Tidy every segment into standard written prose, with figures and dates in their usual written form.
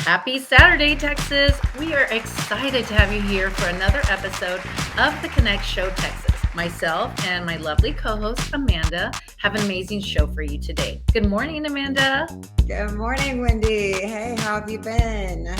Happy Saturday, Texas. We are excited to have you here for another episode of the Connect Show Texas. Myself and my lovely co-host, Amanda, have an amazing show for you today. Good morning, Amanda. Good morning, Wendy. Hey, how have you been?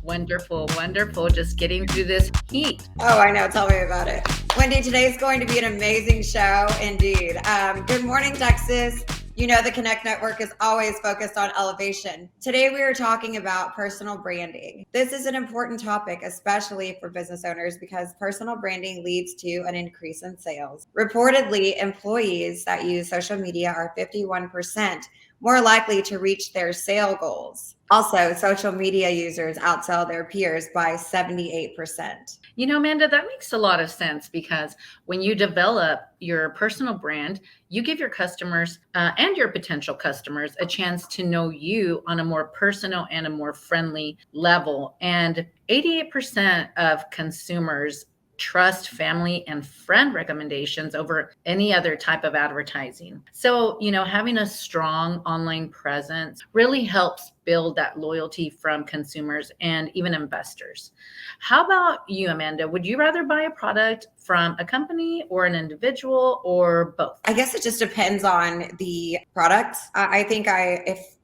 Wonderful, wonderful. Just getting through this heat. Oh, I know. Tell me about it. Wendy, today's going to be an amazing show indeed. Good morning, Texas. You know, the Connect Network is always focused on elevation. Today, we are talking about personal branding. This is an important topic, especially for business owners, because personal branding leads to an increase in sales. Reportedly, employees that use social media are 51% more likely to reach their sale goals. Also, social media users outsell their peers by 78%. You know, Amanda, that makes a lot of sense because when you develop your personal brand, you give your customers and your potential customers a chance to know you on a more personal and a more friendly level. And 88% of consumers trust family and friend recommendations over any other type of advertising. So, you know, having a strong online presence really helps build that loyalty from consumers and even investors. How about you, Amanda? Would you rather buy a product from a company or an individual or both? I guess it just depends on the product. I think if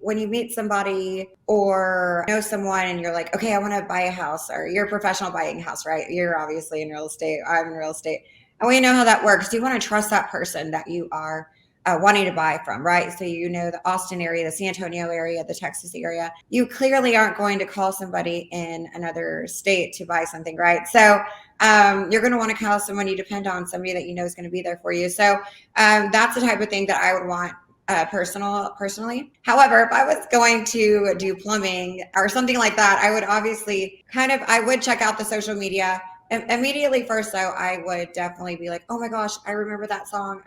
when you meet somebody or know someone and you're like, okay, I want to buy a house, or you're a professional buying a house, right? You're obviously in real estate. I'm in real estate. And we know how that works. You want to trust that person that you are wanting to buy from, right? So, you know, the Austin area, the San Antonio area, the Texas area, you clearly aren't going to call somebody in another state to buy something, right? So you're going to want to call someone you depend on, somebody that you know is going to be there for you. So that's the type of thing that I would want personally. However, if I was going to do plumbing or something like that, I would obviously I would check out the social media. Immediately first, though, I would definitely be like, oh my gosh, I remember that song,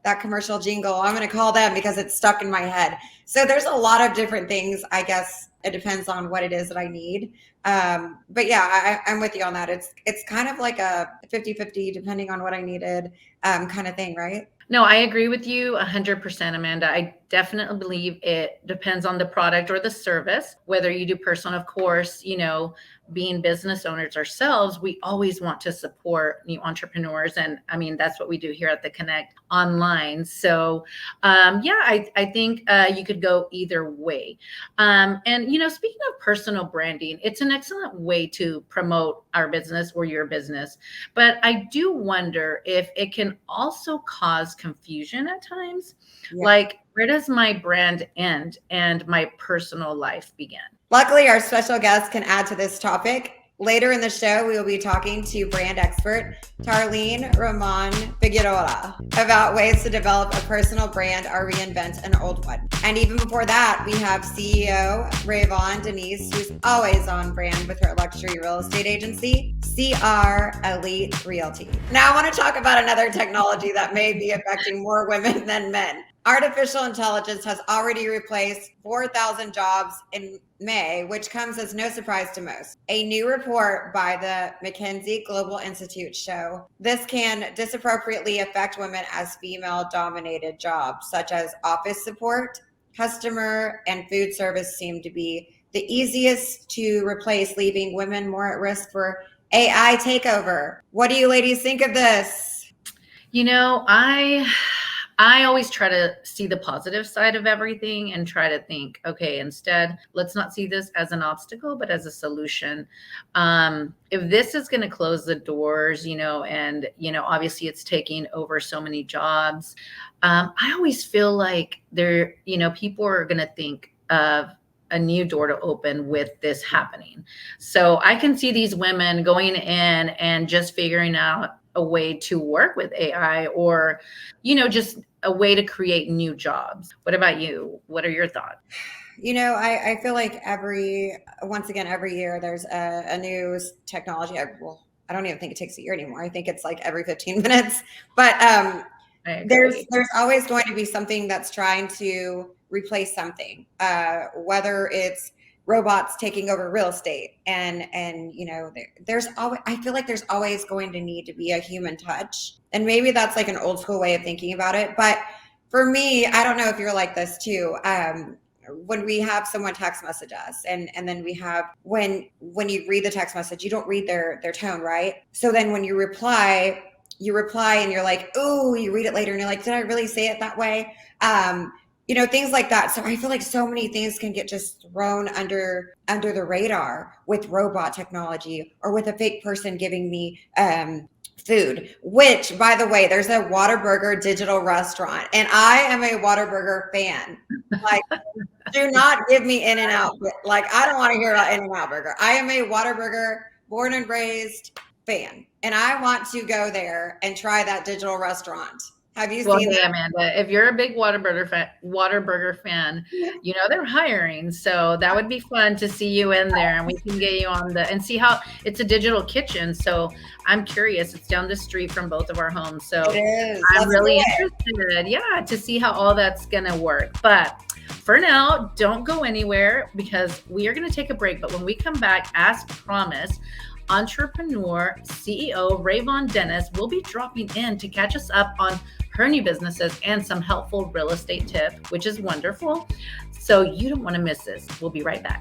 that commercial jingle. I'm going to call them because it's stuck in my head. So there's a lot of different things. I guess it depends on what it is that I need. But yeah, I'm with you on that. It's kind of like a 50-50 depending on what I needed kind of thing, right? No, I agree with you 100%, Amanda. I definitely believe it depends on the product or the service, whether you do personal, of course, you know, being business owners ourselves, we always want to support new entrepreneurs. And I mean, that's what we do here at the Connect online. So I think you could go either way. And, you know, speaking of personal branding, it's an excellent way to promote our business or your business. But I do wonder if it can also cause confusion at times. Yeah. Like, where does my brand end and my personal life begin? Luckily, our special guest can add to this topic. Later in the show, we will be talking to brand expert Tarlene Ramon Figueroa about ways to develop a personal brand or reinvent an old one. And even before that, we have CEO Rayvon Denise, who's always on brand with her luxury real estate agency, CR Elite Realty. Now, I want to talk about another technology that may be affecting more women than men. Artificial intelligence has already replaced 4,000 jobs in May, which comes as no surprise to most. A new report by the McKinsey Global Institute show this can disproportionately affect women as female-dominated jobs, such as office support, customer, and food service seem to be the easiest to replace, leaving women more at risk for AI takeover. What do you ladies think of this? You know, I always try to see the positive side of everything and try to think, okay, instead, let's not see this as an obstacle, but as a solution. If this is going to close the doors, you know, and, you know, obviously it's taking over so many jobs. I always feel like people are going to think of a new door to open with this happening. So I can see these women going in and just figuring out a way to work with AI or, you know, just a way to create new jobs. What about you? What are your thoughts? You know, I feel like every year there's a new technology. I don't even think it takes a year anymore. I think it's like every 15 minutes. But there's always going to be something that's trying to replace something, whether it's robots taking over real estate and you know, there's always, I feel like there's always going to need to be a human touch. And maybe that's like an old school way of thinking about it, but for me, I don't know if you're like this too. when we have someone text message us, and then we have when you read the text message, you don't read their tone, right? So then when you reply and you're like, oh, you read it later and you're like, did I really say it that way? Things like that. So I feel like so many things can get just thrown under the radar with robot technology, or with a fake person giving me food, which, by the way, there's a Whataburger digital restaurant, and I am a Whataburger fan. Like, do not give me In-N-Out. Like, I don't want to hear about In-N-Out Burger. I am a Whataburger born and raised fan, and I want to go there and try that digital restaurant. Have you seen Hey, that? Amanda, if you're a big Whataburger fan, you know they're hiring. So that would be fun to see you in there, and we can get you on and see how it's a digital kitchen. So I'm curious. It's down the street from both of our homes. So It is. I'm Let's really do it. interested, yeah, to see how all that's gonna work. But for now, don't go anywhere, because we are gonna take a break. But when we come back, as promised, entrepreneur CEO Rayvon Dennis will be dropping in to catch us up on her new businesses and some helpful real estate tip, which is wonderful. So you don't want to miss this. We'll be right back.